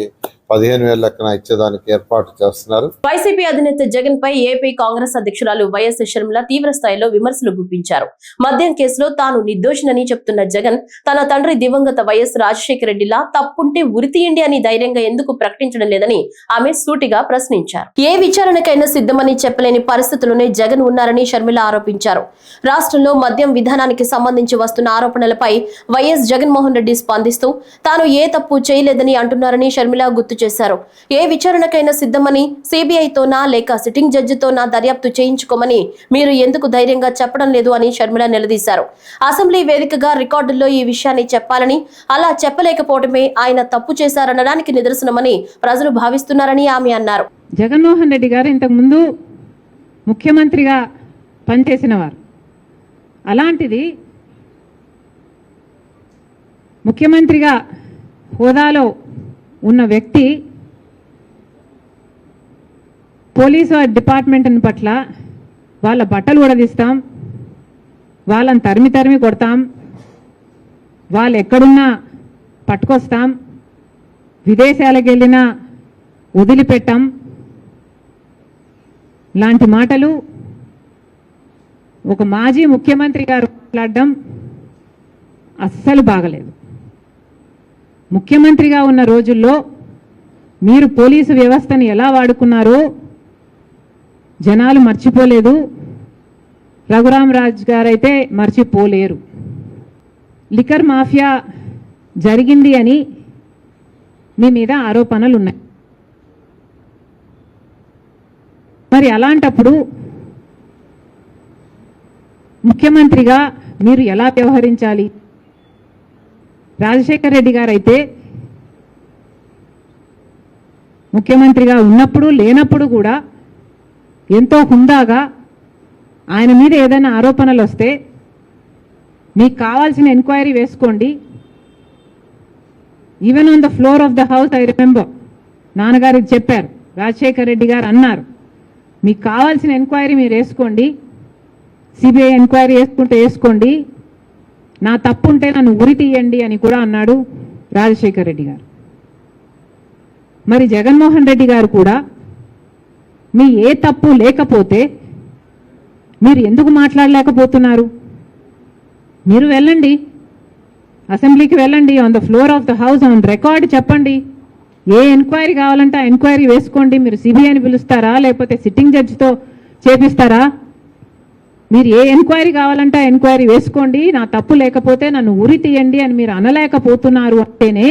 15,000 లెక్కన ఇచ్చేదానికి ఏర్పాటు చేస్తున్నారు. వైసీపీ అధినేత జగన్ పై ఏపీ కాంగ్రెస్ అధ్యక్షురాలు వైఎస్ షర్మిల తీవ్ర స్థాయిలో విమర్శలు గుప్పించారు. మద్యం కేసులో తాను నిర్దోషినని చెప్తున్న జగన్ తన తండ్రి దివంగత వైఎస్ రాజశేఖర రెడ్డిలా తప్పుంటే ఉరితీయండి అని ధైర్యంగా ఎందుకు ప్రకటించడం లేదని ఆమె సూటిగా ప్రశ్నించారు. ఏ విచారణకైనా సిద్ధమని చెప్పలేని పరిస్థితుల్లోనే జగన్ ఉన్నారని షర్మిల ఆరోపించారు. రాష్ట్రంలో మద్యం విధానానికి సంబంధించి వస్తున్న ఆరోపణలపై వైఎస్ జగన్మోహన్ రెడ్డి స్పందిస్తూ తాను ఏ తప్పు చేయలేదని అంటున్నారని షర్మిల గుర్తు చేశారు. ఏ విచారణకైనా సిద్ధమని, సిబిఐతోనా లేక సిట్టింగ్ జడ్జితోనా దర్యాప్తు చేయించుకోమని మీరు ఎందుకు ధైర్యంగా చెప్పడం లేదు అని షర్మిల నిలదీశారు. అసెంబ్లీ వేదికగా రికార్డుల్లో ఈ విషయాన్ని చెప్పాలని, అలా చెప్పలేకపోవడమే ఆయన తప్పు చేశారనడానికి నిదర్శనమని ప్రజలు భావిస్తున్నారని ఆమె అన్నారు. జగన్మోహన్ రెడ్డి గారు ఇంతకుముందు ముఖ్యమంత్రిగా పనిచేసిన వారు. అలాంటిది ముఖ్యమంత్రిగా హోదాలో ఉన్న వ్యక్తి పోలీసు డిపార్ట్మెంట్ పట్ల వాళ్ళ బట్టలు ఉడదీస్తాం, వాళ్ళని తరిమి తరిమి కొడతాం, వాళ్ళు ఎక్కడున్నా పట్టుకొస్తాం, విదేశాలకు వెళ్ళినా వదిలిపెట్టాం లాంటి మాటలు ఒక మాజీ ముఖ్యమంత్రి గారు మాట్లాడడం అస్సలు బాగలేదు. ముఖ్యమంత్రిగా ఉన్న రోజుల్లో మీరు పోలీసు వ్యవస్థని ఎలా వాడుకున్నారో జనాలు మర్చిపోలేదు, రఘురామరాజు గారైతే మర్చిపోలేరు. లిక్కర్ మాఫియా జరిగింది అని మీ మీద ఆరోపణలు ఉన్నాయి. మరి అలాంటప్పుడు ముఖ్యమంత్రిగా మీరు ఎలా వ్యవహరించాలి? రాజశేఖర రెడ్డి గారు అయితే ముఖ్యమంత్రిగా ఉన్నప్పుడు లేనప్పుడు కూడా ఎంతో హుందాగా ఆయన మీద ఏదైనా ఆరోపణలు వస్తే మీకు కావాల్సిన ఎంక్వైరీ వేసుకోండి. Even on the floor of the house I remember నాన్నగారికి చెప్పారు, రాజశేఖర రెడ్డి గారు అన్నారు, మీకు కావాల్సిన ఎంక్వైరీ మీరు వేసుకోండి, సిబిఐ ఎంక్వైరీ వేసుకుంటే వేసుకోండి, నా తప్పు ఉంటే నన్ను ఉరి తీయండి అని కూడా అన్నాడు రాజశేఖర రెడ్డి గారు. మరి జగన్మోహన్ రెడ్డి గారు కూడా మీ ఏ తప్పు లేకపోతే మీరు ఎందుకు మాట్లాడలేకపోతున్నారు? మీరు వెళ్ళండి, అసెంబ్లీకి వెళ్ళండి, on the floor of the house on record చెప్పండి, ఏ ఎంక్వైరీ కావాలంటే ఆ ఎంక్వైరీ వేసుకోండి. మీరు సిబిఐని పిలుస్తారా లేకపోతే సిట్టింగ్ జడ్జితో చేపిస్తారా? మీరు ఏ ఎంక్వైరీ కావాలంటే ఆ ఎంక్వైరీ వేసుకోండి, నా తప్పు లేకపోతే నన్ను ఉరి తీయండి అని మీరు అనలేకపోతున్నారు అంటేనే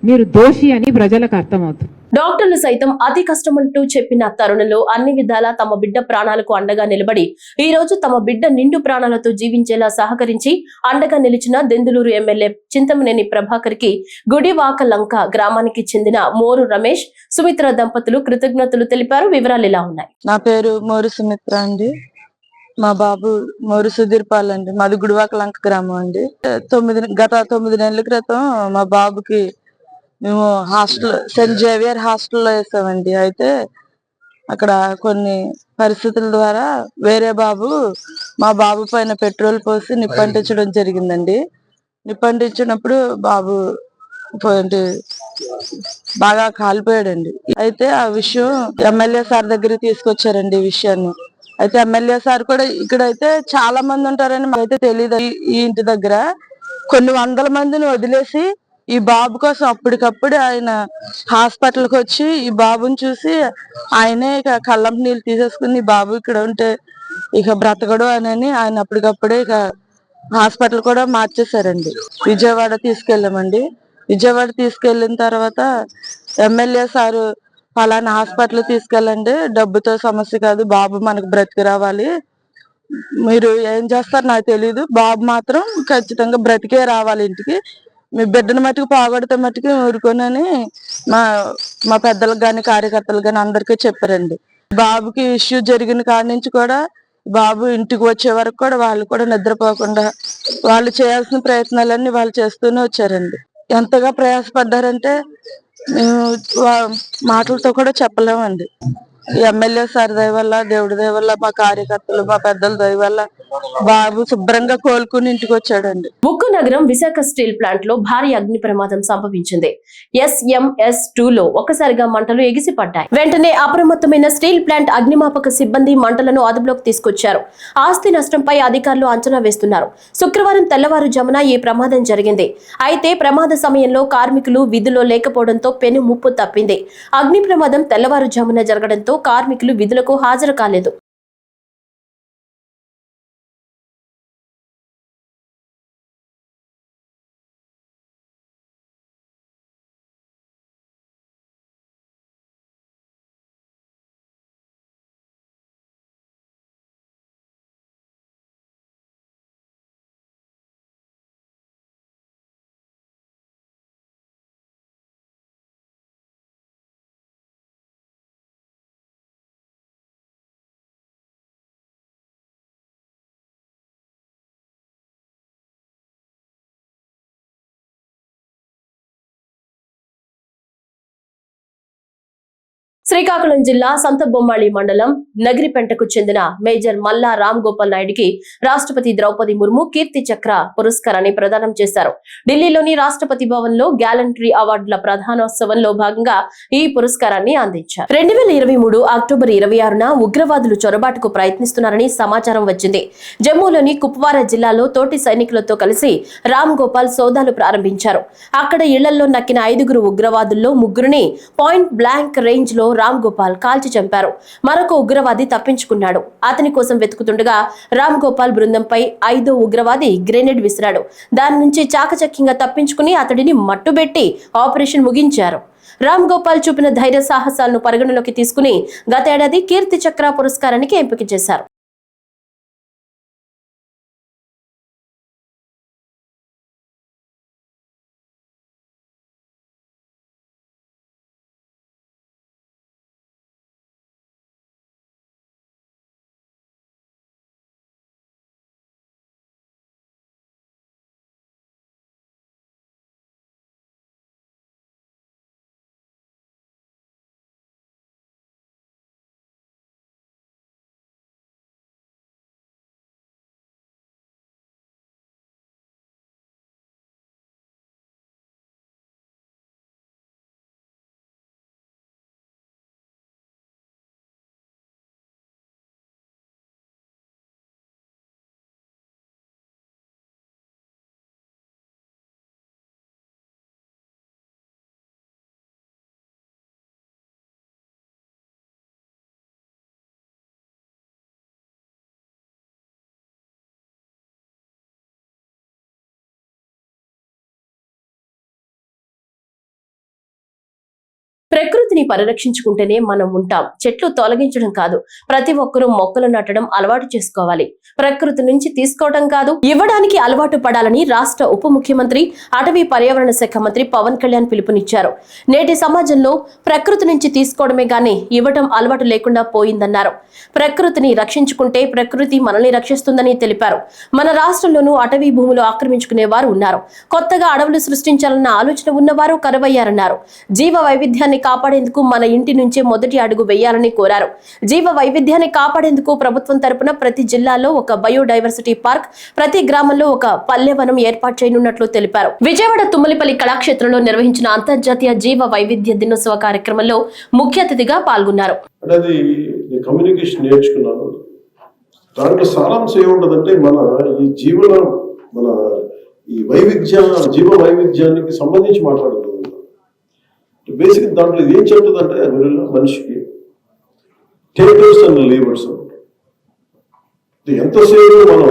మీరు దోషి అని ప్రజలకు అర్థమవుతుంది. డాక్టర్లు సైతం అతి కష్టమంటూ చెప్పిన తరుణంలో అన్ని విధాలా తమ బిడ్డ ప్రాణాలకు అండగా నిలబడి ఈ రోజు తమ బిడ్డ నిండు ప్రాణాలతో జీవించేలా సహకరించి అండగా నిలిచిన దెందులూరు ఎమ్మెల్యే చింతమనేని ప్రభాకర్ కి గుడివాకలంక గ్రామానికి చెందిన మోరు రమేష్, సుమిత్ర దంపతులు కృతజ్ఞతలు తెలిపారు. వివరాలు ఇలా ఉన్నాయి. నా పేరు మోరు సుమిత్ర అండి. మా బాబు మోరు సుధీర్పాల్ అండి. మాది గుడివాకలంక గ్రామం అండి. గత 9 నెలల క్రితం మా బాబుకి మేము హాస్టల్ సెయింట్ జేవియర్ హాస్టల్లో వేసామండి. అయితే అక్కడ కొన్ని పరిస్థితుల ద్వారా వేరే బాబు మా బాబు పైన పెట్రోల్ పోసి నిప్పంటించడం జరిగిందండి. నిప్పంటించినప్పుడు బాబు బాగా కాలిపోయాడండి. అయితే ఆ విషయం ఎమ్మెల్యే సార్ దగ్గరికి తీసుకొచ్చారండి ఈ విషయాన్ని. అయితే ఎమ్మెల్యే సార్ కూడా ఇక్కడైతే చాలా మంది ఉంటారని మాకైతే తెలియదు. ఈ ఇంటి దగ్గర కొన్ని వందల మందిని వదిలేసి ఈ బాబు కోసం అప్పటికప్పుడు ఆయన హాస్పిటల్కి వచ్చి ఈ బాబుని చూసి ఆయనే ఇక కళ్ళంపు నీళ్ళు తీసేసుకుని ఈ బాబు ఇక్కడ ఉంటే ఇక బ్రతకడు అని ఆయన అప్పటికప్పుడే ఇక హాస్పిటల్ కూడా మార్చేశారండి. విజయవాడ తీసుకెళ్ళామండి. విజయవాడ తీసుకెళ్ళిన తర్వాత ఎమ్మెల్యే సారు ఫలానా హాస్పిటల్ తీసుకెళ్ళండి, డబ్బుతో సమస్య కాదు, బాబు మనకు బ్రతికి రావాలి, మీరు ఏం చేస్తారు నాకు తెలీదు, బాబు మాత్రం ఖచ్చితంగా బ్రతికే రావాలి ఇంటికి, మీ బిడ్డను మట్టుకు పోగొడితే మట్టుకు ఊరుకోనని మా పెద్దలకు గాని కార్యకర్తలు గాని అందరికీ చెప్పారండి. బాబుకి ఇష్యూ జరిగిన కాడి నుంచి కూడా బాబు ఇంటికి వచ్చే వరకు కూడా వాళ్ళు కూడా నిద్రపోకుండా వాళ్ళు చేయాల్సిన ప్రయత్నాలన్నీ వాళ్ళు చేస్తూనే వచ్చారండి. ఎంతగా ప్రయాసపడ్డారంటే మాటలతో కూడా చెప్పలేమండి. ఎమ్మెల్యే సార్ దయ వల్ల, దేవుడి దయ వల్ల, మా కార్యకర్తలు మా పెద్దల దయ వల్ల బాబు శుభ్రంగా కోలుకుని ఇంటికి వచ్చాడండి. ఉక్కు నగరం విశాఖ స్టీల్ ప్లాంట్ లో భారీ అగ్ని ప్రమాదం సంభవించింది. SMS2 లో ఒక్కసారిగా మంటలు ఎగిసిపడ్డాయి. వెంటనే అప్రమత్తమైన స్టీల్ ప్లాంట్ అగ్నిమాపక సిబ్బంది మంటలను అదుపులోకి తీసుకొచ్చారు. ఆస్తి నష్టంపై అధికారులు అంచనా వేస్తున్నారు. శుక్రవారం తెల్లవారుజామున ఈ ప్రమాదం జరిగింది. అయితే ప్రమాద సమయంలో కార్మికులు విధుల్లో లేకపోవడంతో పెను ముప్పు తప్పింది. అగ్ని ప్రమాదం తెల్లవారుజామున జరగడంతో కార్మికులు విధులకు హాజరు కాలేదు. శ్రీకాకుళం జిల్లా సంతబొమ్మాళి మండలం నగిరిపెంటకు చెందిన మేజర్ మల్లా రామ్ గోపాల్ నాయుడికి రాష్ట్రపతి ద్రౌపది ముర్ము కీర్తి చక్ర పురస్కారాన్ని ప్రదానం చేశారు. ఢిల్లీలోని రాష్ట్రపతి భవన్ లో గ్యాలంటరీ అవార్డుల ప్రధానోత్సవంలో భాగంగా ఈ పురస్కారాన్ని అందించారు. 2023 అక్టోబర్ 26న ఉగ్రవాదులు చొరబాటుకు ప్రయత్నిస్తున్నారని సమాచారం వచ్చింది. జమ్మూలోని కుప్వారా జిల్లాలో తోటి సైనికులతో కలిసి రామ్ గోపాల్ సోదాలు ప్రారంభించారు. అక్కడ ఇళ్లలో నక్కిన 5 ఉగ్రవాదుల్లో 3 పాయింట్ బ్లాంక్ రేంజ్ లో రామ్ గోపాల్ కాల్చి చంపారు. మరొక ఉగ్రవాది తప్పించుకున్నాడు. అతని కోసం వెతుకుతుండగా రామ్ గోపాల్ బృందంపై 5వ ఉగ్రవాది గ్రెనేడ్ విసిరాడు. దాని నుంచి చాకచక్యంగా తప్పించుకుని అతడిని మట్టుబెట్టి ఆపరేషన్ ముగించారు. రామ్ గోపాల్ చూపిన ధైర్య సాహసాలను పరిగణలోకి తీసుకుని గత ఏడాది కీర్తి చక్ర పురస్కారానికి ఎంపిక చేశారు. ప్రకృతిని పరిరక్షించుకుంటేనే మనం ఉంటాం. చెట్లు తొలగించడం కాదు, ప్రతి ఒక్కరూ మొక్కలు నాటడం అలవాటు చేసుకోవాలి. ప్రకృతి నుంచి తీసుకోవడం కాదు, ఇవ్వడానికి అలవాటు పడాలని రాష్ట్ర ఉప ముఖ్యమంత్రి అటవీ పర్యావరణ శాఖ మంత్రి పవన్ కళ్యాణ్ పిలుపునిచ్చారు. నేటి సమాజంలో ప్రకృతి నుంచి తీసుకోవడమే గానీ ఇవ్వడం అలవాటు లేకుండా పోయిందన్నారు. ప్రకృతిని రక్షించుకుంటే ప్రకృతి మనల్ని రక్షిస్తుందని తెలిపారు. మన రాష్ట్రంలోనూ అటవీ భూములు ఆక్రమించుకునే వారు ఉన్నారు. కొత్తగా అడవులు సృష్టించాలన్న ఆలోచన ఉన్నవారు కరువయ్యారన్నారు. జీవ వైవిధ్యాన్ని కాపాడేందుకు మన ఇంటి నుంచే మొదటి అడుగు వేయాలని కోరారు. జీవ వైవిధ్యాన్ని కాపాడేందుకు ప్రభుత్వం తరపున ప్రతి జిల్లాలో ఒక బయోడైవర్సిటీ పార్క్, ప్రతి గ్రామంలో ఒక పల్లెవనం ఏర్పాటు చేయనున్నట్లు తెలిపారు. విజయవాడ తుమ్మలిపల్లి కళాక్షేత్రంలో నిర్వహించిన అంతర్జాతీయ జీవ వైవిధ్య దినోత్సవ కార్యక్రమంలో ముఖ్య అతిథిగా పాల్గొన్నారు. కమ్యూనికేషన్ నేర్చుకున్నాను. దాంట్లో సారాంశం ఏముంటదంటే మన ఈ జీవ వైవిధ్యానికి సంబంధించి మాట్లాడుతుంది. బేసిక్ దాంట్లో ఏం చెప్తుందంటే మనిషికి టేకర్స్ అండ్ లీవర్స్ అంట. ఎంతసేపు మనం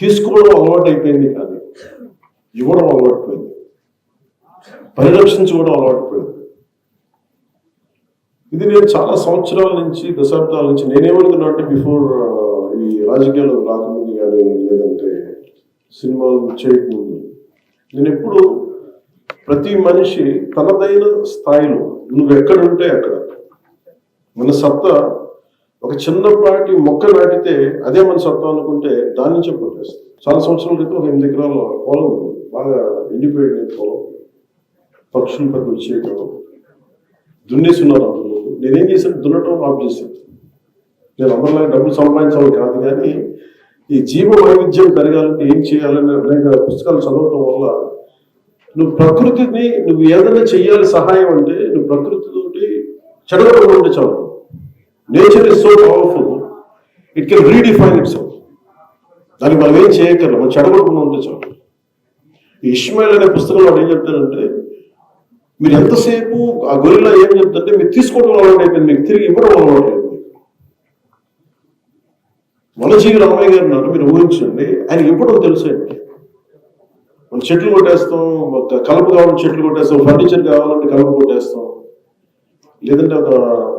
తీసుకోవడం అలవాటు అయిపోయింది, కానీ ఇవ్వడం అలవాటుపోయింది, పరిరక్షించుకోవడం అలవాటుపోయింది. ఇది నేను చాలా సంవత్సరాల నుంచి, దశాబ్దాల నుంచి నేనేమనుకున్నా అంటే బిఫోర్ ఈ రాజకీయాలు రాకముందు కానీ లేదంటే సినిమాలు చేయకముందు నేను ఎప్పుడు ప్రతి మనిషి తనదైన స్థాయిలో నువ్వు ఎక్కడుంటే అక్కడ మన సత్తా, ఒక చిన్నపాటి మొక్క నాటితే అదే మన సత్తా అనుకుంటే దాని నుంచే పట్టేస్తాం. చాలా సంవత్సరాల క్రితం ఒక 8 ఎకరాల పొలం బాగా ఎండిపోయింది. పొలం పక్షులు పెద్ద వచ్చేయటం, దున్నేస్తున్నారు. అందులో నేనేం చేశాను, దున్నటం ఆఫ్ చేశాను. నేను అందరిలాగా డబ్బులు సంపాదించాలి కాదు, కానీ ఈ జీవ వైవిధ్యం పెరగాలంటే ఏం చేయాలని అనేక పుస్తకాలు చదవటం వల్ల నువ్వు ప్రకృతిని నువ్వు ఏదైనా చెయ్యాలి సహాయం అంటే నువ్వు ప్రకృతితోటి చెడగొట్టడం ఉంటే చాలు. Nature is so powerful, it can redefine it self. దానికి మనం ఏం చేయగలం, మనం చెడగొట్టడం ఉంటే చాలు. ఈ ఇష్మాయిల్ అనే పుస్తకంలో ఏం చెప్తారంటే, మీరు ఎంతసేపు ఆ గొరిల్లా ఏం చెప్తారంటే మీరు తీసుకోవడం అలవాటు అయిపోయింది, మీకు తిరిగి ఇవ్వడం అలవాటు అయిపోయింది. వనజీవి రామయ్య గారు ఉన్నారు, మీరు ఊహించండి, ఆయన ఇవ్వడం తెలుసండి. మనం చెట్లు కొట్టేస్తాం, కలప కావాలంటే చెట్లు కొట్టేస్తాం, ఫర్నిచర్ కావాలంటే కలప కొట్టేస్తాం, లేదంటే ఒక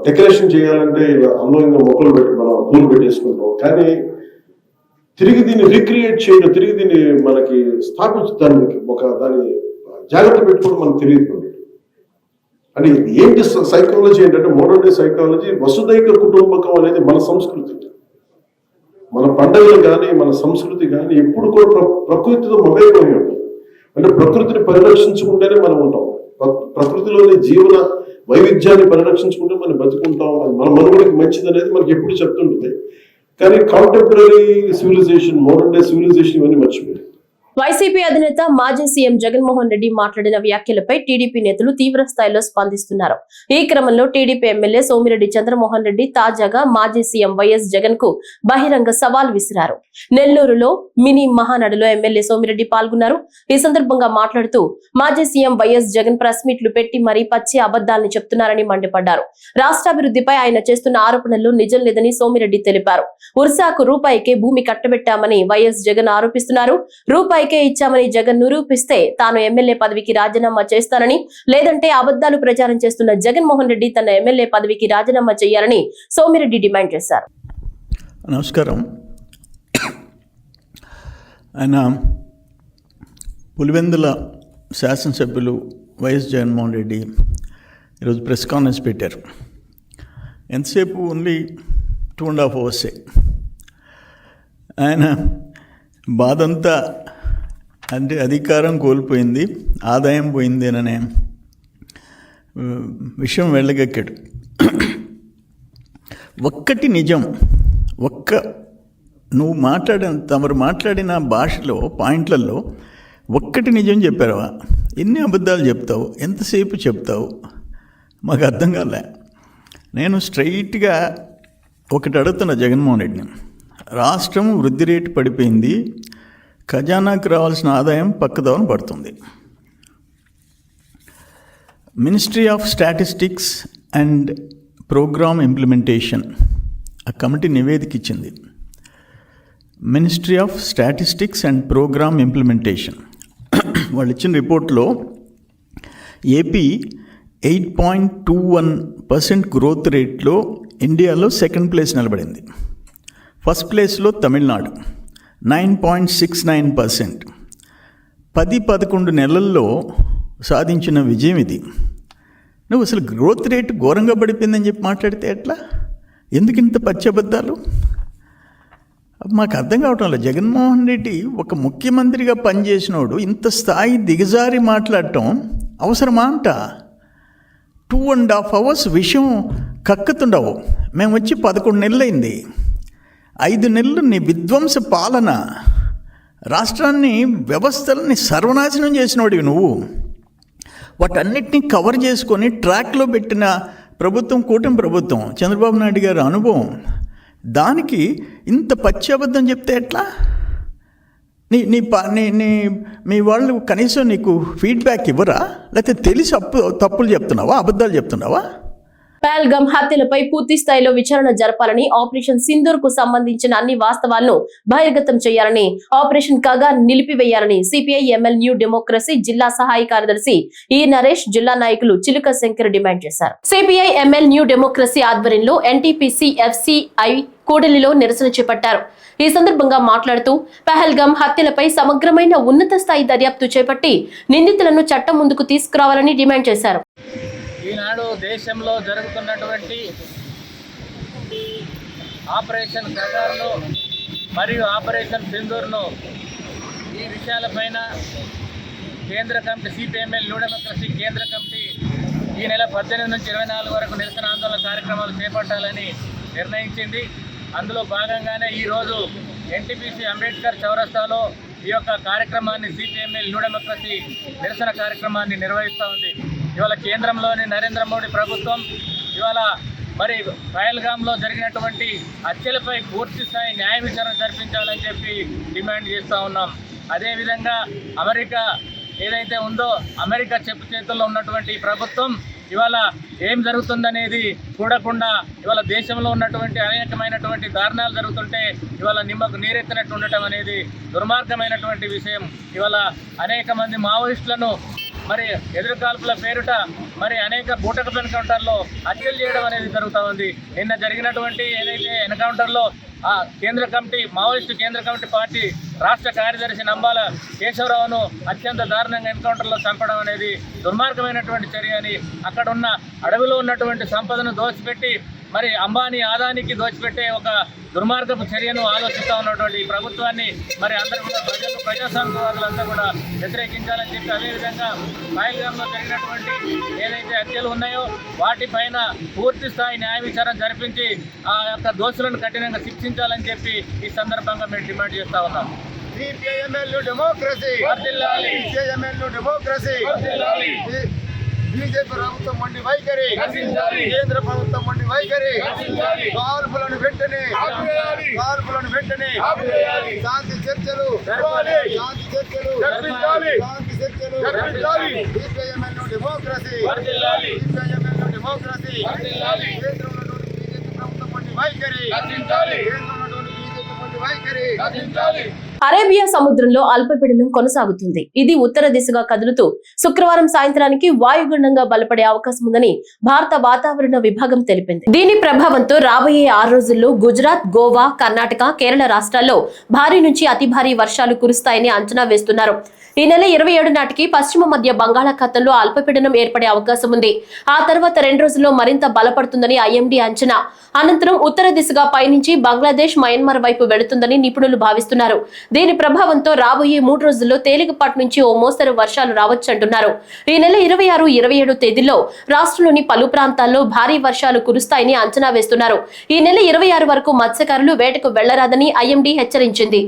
డెకరేషన్ చేయాలంటే అందంగా మొక్కలు పెట్టి మనం పూలు పెట్టేసుకుంటాం. కానీ తిరిగి దీన్ని రీక్రియేట్ చేయడం, తిరిగి దీన్ని మనకి స్థాపించడానికి దాన్ని జాగ్రత్త పెట్టుకోవడం మనకు తెలియదు. అంటే ఏంటి సైకాలజీ ఏంటంటే, మోడర్న్ డే సైకాలజీ వసుదైక కుటుంబకం అనేది మన సంస్కృతి. మన పండుగలు కానీ మన సంస్కృతి కానీ ఎప్పుడు కూడా ప్రకృతితో మమేకమై ఉంటుంది. అంటే ప్రకృతిని పరిరక్షించుకుంటేనే మనం ఉంటాం. ప్రకృతిలోని జీవన వైవిధ్యాన్ని పరిరక్షించుకుంటే మనం బతుకుంటాం, అది మన మనుగడకి మంచిది అనేది మనకి ఎప్పుడు చెప్తుంటుంది. కానీ contemporary civilization, modern day civilization ఇవన్నీ మర్చిపోయింది. వైసీపీ అధినేత మాజీ సీఎం జగన్మోహన్ రెడ్డి మాట్లాడిన వ్యాఖ్యలపై టీడీపీ నేతలు తీవ్ర స్థాయిలో స్పందిస్తున్నారు. ఈ క్రమంలో టీడీపీ ఎమ్మెల్యే సోమిరెడ్డి చంద్రమోహన్ రెడ్డి తాజాగా మాజీ సీఎం వైఎస్ జగన్ కు బహిరంగ సవాల్ విసిరారు. నెల్లూరులో మినీ మహానాడులో ఎమ్మెల్యే సోమిరెడ్డి పాల్గొన్నారు. ఈ సందర్భంగా మాట్లాడుతూ మాజీ సీఎం వైఎస్ జగన్ ప్రెస్ మీట్లు పెట్టి మరీ పచ్చి అబద్దాలని చెప్తున్నారని మండిపడ్డారు. రాష్ట్రాభివృద్ధిపై ఆయన చేస్తున్న ఆరోపణల్లో నిజం లేదని సోమిరెడ్డి తెలిపారు. ఉర్సాకు రూపాయికే భూమి కట్టబెట్టామని వైఎస్ జగన్ ఆరోపిస్తున్నారు. రూపాయికే ఇచ్చామని జగన్ నిరూపిస్తే తాను ఎమ్మెల్యే పదవికి రాజీనామా చేస్తానని, లేదంటే అబద్దాలు ప్రచారం చేస్తున్న జగన్మోహన్ రెడ్డి తన ఎమ్మెల్యే పదవికి రాజీనామా చేయాలని సోమిరెడ్డి డిమాండ్ చేశారు. నమస్కారం. ఆయన పులివెందుల శాసనసభ్యులు వైఎస్ జగన్మోహన్ రెడ్డి ఈరోజు ప్రెస్ కాన్ఫరెన్స్ పెట్టారు. ఎంతసేపు ఓన్లీ 2.5 hours. ఆయన బాధంతా అంటే అధికారం కోల్పోయింది, ఆదాయం పోయింది అనే విషయం వెళ్ళగక్కాడు. ఒక్కటి నిజం, నువ్వు తమరు మాట్లాడిన భాషలో పాయింట్లలో ఒక్కటి నిజం చెప్పారవా? ఎన్ని అబద్ధాలు చెప్తావు? ఎంతసేపు చెప్తావు? మాకు అర్థం కాలే. నేను స్ట్రైట్గా ఒకటి అడుగుతున్నా జగన్మోహన్ రెడ్డిని. రాష్ట్రం వృద్ధి రేటు పడిపోయింది, ఖజానాకు రావాల్సిన ఆదాయం పక్కదోవన పడుతుంది. Ministry of statistics and programme implementation ఆ కమిటీ నివేదిక ఇచ్చింది. Ministry of statistics and programme implementation వాళ్ళు ఇచ్చిన రిపోర్ట్లో ఏపీ 8.21% గ్రోత్ రేట్లో ఇండియాలో సెకండ్ ప్లేస్ నిలబడింది. ఫస్ట్ ప్లేస్లో తమిళనాడు 9.69%. 10-11 నెలల్లో సాధించిన విజయం ఇది. నువ్వు అసలు గ్రోత్ రేటు ఘోరంగా పడిపోయిందని చెప్పి మాట్లాడితే ఎట్లా? ఎందుకు ఇంత పచ్చబద్దాలు? మాకు అర్థం కావటం లేదు. జగన్మోహన్ రెడ్డి ఒక ముఖ్యమంత్రిగా పనిచేసినోడు ఇంత స్థాయి దిగజారి మాట్లాడటం అవసరమా అంట? 2.5 hours విషయం కక్కుతుండవు. మేము వచ్చి 11 నెలలైంది. 5 నెలలు నీ విధ్వంస పాలన, రాష్ట్రాన్ని వ్యవస్థలని సర్వనాశనం చేసినోడివి నువ్వు. వాటన్నిటినీ కవర్ చేసుకొని ట్రాక్లో పెట్టిన ప్రభుత్వం కూటమి ప్రభుత్వం, చంద్రబాబు నాయుడు గారి అనుభవం, దానికి ఇంత పచ్చి అబద్ధం చెప్తే ఎట్లా? మీ వాళ్ళు కనీసం నీకు ఫీడ్బ్యాక్ ఇవ్వరా? లేకపోతే తెలిసి తప్పులు చెప్తున్నావా, అబద్ధాలు చెప్తున్నావా? పహల్గామ్ హత్యలపై పూర్తి స్థాయిలో విచారణ జరపాలని, ఆపరేషన్ సింధూర్ కు సంబంధించిన అన్ని వాస్తవాలను బహిర్గతం చేయాలని, ఆపరేషన్ కగా నిలిపివేయాలని సిపిఐ ఎంఎల్ న్యూ డెమోక్రసీ జిల్లా సహాయ కార్యదర్శి ఈ నరేష్, జిల్లా నాయకులు చిలుక శంకర్ డిమాండ్ చేశారు. సిపిఐ ఎంఎల్ న్యూ డెమోక్రసీ ఆధ్వర్యంలో ఎన్టీపీసీ ఎఫ్సిఐ కూడలిలో నిరసన చేపట్టారు. ఈ సందర్భంగా మాట్లాడుతూ పహల్గామ్ హత్యలపై సమగ్రమైన ఉన్నత స్థాయి దర్యాప్తు చేపట్టి నిందితులను చట్టం ముందుకు తీసుకురావాలని డిమాండ్ చేశారు. ఈనాడు దేశంలో జరుగుతున్నటువంటి ఆపరేషన్ కగార్ను మరియు ఆపరేషన్ సింధూర్ను, ఈ విషయాలపైన కేంద్ర కమిటీ సిపిఎంఎల్ న్యూ డెమోక్రసీ కేంద్ర కమిటీ ఈ నెల 18 నుంచి 24 వరకు నిరసన ఆందోళన కార్యక్రమాలు చేపట్టాలని నిర్ణయించింది. అందులో భాగంగానే ఈరోజు ఎన్టీపీసీ అంబేద్కర్ చౌరస్తాలో ఈ యొక్క కార్యక్రమాన్ని సిపిఎంఎల్ న్యూ డెమోక్రసీ నిరసన కార్యక్రమాన్ని నిర్వహిస్తూ ఉంది. ఇవాళ కేంద్రంలోని నరేంద్ర మోడీ ప్రభుత్వం ఇవాళ మరి పహల్గామ్లో జరిగినటువంటి హత్యలపై పూర్తి స్థాయి న్యాయ విచారణ జరిపించాలని చెప్పి డిమాండ్ చేస్తూ ఉన్నాం. అదేవిధంగా అమెరికా ఏదైతే ఉందో, అమెరికా చెప్పు చేతుల్లో ఉన్నటువంటి ప్రభుత్వం ఇవాళ ఏం జరుగుతుందనేది చూడకుండా ఇవాళ దేశంలో ఉన్నటువంటి అనేకమైనటువంటి దారుణాలు జరుగుతుంటే ఇవాళ నిమ్మకు నీరెత్తినట్టు ఉండటం అనేది దుర్మార్గమైనటువంటి విషయం. ఇవాళ అనేక మంది మావోయిస్టులను మరి ఎదురుకాల్పుల పేరుట మరి అనేక బూటక ఎన్కౌంటర్లో హత్యలు చేయడం అనేది జరుగుతూ ఉంది. నిన్న జరిగినటువంటి ఏదైతే ఎన్కౌంటర్లో ఆ కేంద్ర కమిటీ, మావోయిస్టు కేంద్ర కమిటీ పార్టీ రాష్ట్ర కార్యదర్శి నంబాల కేశవరావును అత్యంత దారుణంగా ఎన్కౌంటర్లో చంపడం అనేది దుర్మార్గమైనటువంటి చర్య అని, అక్కడ ఉన్న అడవిలో ఉన్నటువంటి సంపదను దోచిపెట్టి మరి అంబానీ ఆదానికి దోచిపెట్టే ఒక దుర్మార్గపు చర్యను ఆలోచిస్తూ ఉన్నటువంటి ఈ ప్రభుత్వాన్ని మరి అందరూ కూడా ప్రజాస్వామ్యవాదులంతా కూడా వ్యతిరేకించాలని చెప్పి, అదేవిధంగా పహల్గామ్లో జరిగినటువంటి ఏదైతే హత్యలు ఉన్నాయో వాటిపైన పూర్తి స్థాయి న్యాయ విచారణ జరిపించి ఆ యొక్క దోషులను కఠినంగా శిక్షించాలని చెప్పి ఈ సందర్భంగా మేము డిమాండ్ చేస్తా ఉన్నాం. బీజేపీ ప్రభుత్వం మొండి వైఖరి, కేంద్ర ప్రభుత్వం మొండి వైఖరి, కాల్పులను వెంటనే శాంతి చర్చలు డెమోక్రసీ, కేంద్రంలో బీజేపీ ప్రభుత్వం మొండి వైఖరి, అరేబియా సముద్రంలో అల్పపీడనం కొనసాగుతుంది. ఇది ఉత్తర దిశగా కదులుతూ శుక్రవారం సాయంత్రానికి వాయుగుండంగా బలపడే అవకాశం ఉందని భారత వాతావరణ విభాగం తెలిపింది. దీని ప్రభావంతో రాబోయే 6 రోజుల్లో గుజరాత్, గోవా, కర్ణాటక, కేరళ రాష్ట్రాల్లో భారీ నుంచి అతి భారీ వర్షాలు కురుస్తాయని అంచనా వేస్తున్నారు. ఈ నెల 27 నాటికి పశ్చిమ మధ్య బంగాళాఖాతంలో అల్పపీడనం ఏర్పడే అవకాశం ఉంది. ఆ తర్వాత 2 రోజుల్లో మరింత బలపడుతుందని ఐఎండీ అంచనా. అనంతరం ఉత్తర దిశగా పయనించి బంగ్లాదేశ్, మయన్మార్ వైపు వెళుతుందని నిపుణులు భావిస్తున్నారు. దీని ప్రభావంతో రాబోయే 3 రోజుల్లో తేలికపాటి నుంచి ఓ మోస్తరు వర్షాలు రావచ్చంటున్నారు. ఈ నెల 26, 27 తేదీల్లో రాష్ట్రంలోని పలు ప్రాంతాల్లో భారీ వర్షాలు కురుస్తాయని అంచనా వేస్తున్నారు. ఈ నెల 26 వరకు మత్స్యకారులు వేటకు వెళ్లరాదని ఐఎండీ హెచ్చరించింది.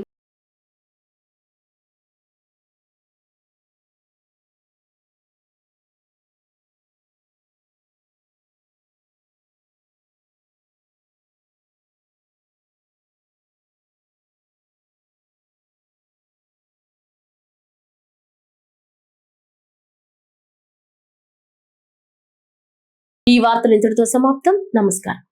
ఈ వార్తలు ఇంతటితో సమాప్తం. నమస్కారం.